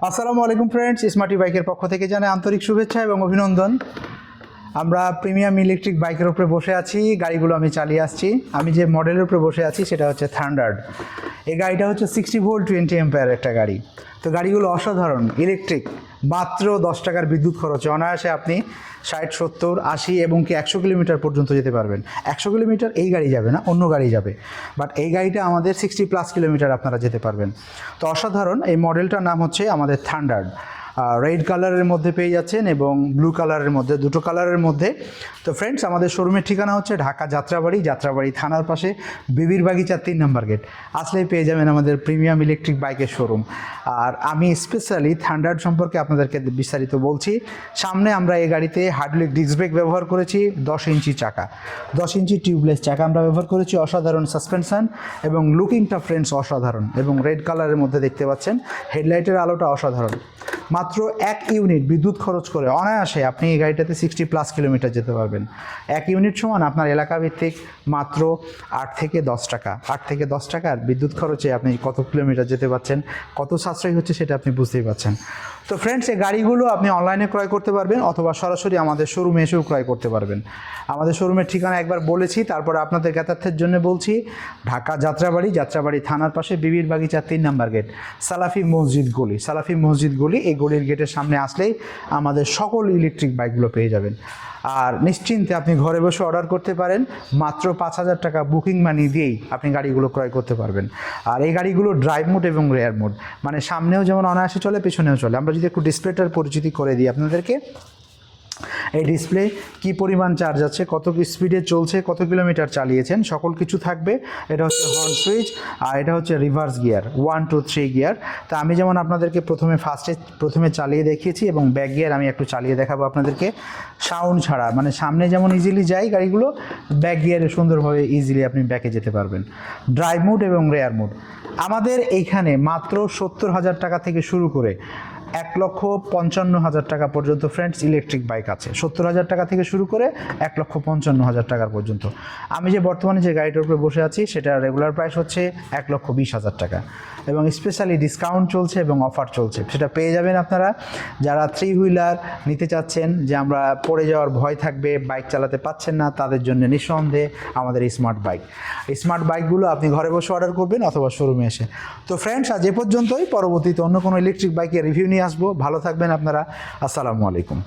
আসসালামু আলাইকুম friends, smarty বাইকের পক্ষ থেকে জানাই আন্তরিক শুভেচ্ছা এবং অভিনন্দন। আমরা প্রিমিয়াম ইলেকট্রিক বাইকের উপরে বসে আছি, গাড়িগুলো আমি চালিয়ে আসছি। আমি যে মডেলের উপরে বসে আছি সেটা হচ্ছে থান্ডার্ড। এই গাড়িটা হচ্ছে 60 ভোল্ট 20 অ্যাম্পিয়ার একটা গাড়ি। তো গাড়িগুলো অসাধারণ, ইলেকট্রিক, মাত্র 10 টাকার বিদ্যুৎ খরচে অনায়াসে আপনি 60, 70, 80 এবং কি 100 কিলোমিটার পর্যন্ত যেতে পারবেন। 100 কিলোমিটার এই গাড়ি যাবে না, অন্য গাড়ি যাবে, বাট এই গাড়িটা আমাদের 60+ কিলোমিটার আপনারা যেতে পারবেন। তো অসাধারণ। এই মডেলটার নাম হচ্ছে আমাদের থান্ডার্ড। রেড কালারের মধ্যে পেয়ে যাচ্ছেন এবং ব্লু কালারের মধ্যে, দুটো কালারের মধ্যে। তো ফ্রেন্ডস, আমাদের শোরুমের ঠিকানা হচ্ছে ঢাকা যাত্রাবাড়ি থানার পাশে বিবির বাগিচা 3 নম্বর গেট। আসলেই পেয়ে যাবেন আমাদের প্রিমিয়াম ইলেকট্রিক বাইকের শোরুম। আর আমি স্পেশালি থান্ডার্ড সম্পর্কে আপনাদেরকে বিস্তারিত বলছি। সামনে আমরা এই গাড়িতে হাইড্রোলিক ডিস্ক ব্রেক ব্যবহার করেছি, 10 ইঞ্চি চাকা, 10 ইঞ্চি টিউবলেস চাকা আমরা ব্যবহার করেছি। অসাধারণ সাসপেনশন এবং লুকিংটা ফ্রেন্ডস অসাধারণ। এবং রেড কালারের মধ্যে দেখতে পাচ্ছেন হেডলাইটের আলোটা অসাধারণ। মাত্র 1 ইউনিট বিদ্যুৎ খরচ করে অনায়াসে আপনি এই গাড়িটাতে 60+ কিলোমিটার যেতে পারবেন। 1 ইউনিট সমান আপনার এলাকা ভিত্তিক মাত্র 8 থেকে 10 টাকা। 8 থেকে 10 টাকার বিদ্যুৎ খরচে আপনি কত কিলোমিটার যেতে পারছেন, কত সাশ্রয়ী হচ্ছে সেটা আপনি বুঝতেই পারছেন। তো ফ্রেন্ডস, এই গাড়িগুলো আপনি অনলাইনে ক্রয় করতে পারবেন অথবা সরাসরি আমাদের শোরুমে এসেও ক্রয় করতে পারবেন। আমাদের শোরুমের ঠিকানা একবার বলেছি, তারপরে আপনাদের জ্ঞাতার্থের জন্য বলছি। ঢাকা যাত্রাবাড়ি থানার পাশে বিবির বাগিচা 3 নম্বর গেট, সালাফি মসজিদ গলি। এই গলির গেটের সামনে আসলেই আমাদের সকল ইলেকট্রিক বাইকগুলো পেয়ে যাবেন। আর নিশ্চিন্তে আপনি ঘরে বসে অর্ডার করতে পারেন। মাত্র 5,000 টাকা বুকিং মানি দিয়েই আপনি গাড়িগুলো ক্রয় করতে পারবেন। আর এই গাড়িগুলো ড্রাইভ মোড এবং রেয়ার মোড, মানে সামনেও যেমন অনায়াসে চলে, পেছনেও চলে। আমরা যদি একটু ডিসপ্লেটার পরিচিতি করে দিই আপনাদেরকে। এই ডিসপ্লে কী পরিমাণ চার্জ আছে, কত স্পিডে চলছে, কত কিলোমিটার চালিয়েছেন, সকল কিছু থাকবে। এটা হচ্ছে হর্ন সুইচ, আর এটা হচ্ছে রিভার্স গিয়ার, 1, 2, 3 গিয়ার। তা আমি যেমন আপনাদেরকে প্রথমে চালিয়ে দেখিয়েছি এবং ব্যাক গিয়ার আমি একটু চালিয়ে দেখাবো আপনাদেরকে সাউন্ড ছাড়া। মানে সামনে যেমন ইজিলি যায় গাড়িগুলো, ব্যাক গিয়ারে সুন্দরভাবে ইজিলি আপনি ব্যাকে যেতে পারবেন। ড্রাইভ মোড এবং রেয়ার মোড আমাদের এইখানে মাত্র 70,000 টাকা থেকে শুরু করে 1,55,000 টাকা পর্যন্ত ফ্রেন্ডস ইলেকট্রিক বাইক আছে। 70,000 টাকা থেকে শুরু করে 1,55,000 টাকার পর্যন্ত। আমি যে বর্তমানে যে গাড়িটার উপরে বসে আছি সেটার রেগুলার প্রাইস হচ্ছে 1,20,000 টাকা এবং স্পেশালি ডিসকাউন্ট চলছে এবং অফার চলছে। সেটা পেয়ে যাবেন আপনারা যারা 3 হুইলার নিতে চাচ্ছেন, যে আমরা পড়ে যাওয়ার ভয় থাকবে, বাইক চালাতে পাচ্ছেন না, তাদের জন্য নিঃসন্দেহে আমাদের স্মার্ট বাইকগুলো আপনি ঘরে বসে অর্ডার করবেন অথবা শোরুমে এসে। তো ফ্রেন্ডস, আজ এ পর্যন্তই। পরবর্তীতে অন্য কোনো ইলেকট্রিক বাইকের রিভিউ নিয়ে আসবো। ভালো থাকবেন আপনারা। আসসালামু আলাইকুম।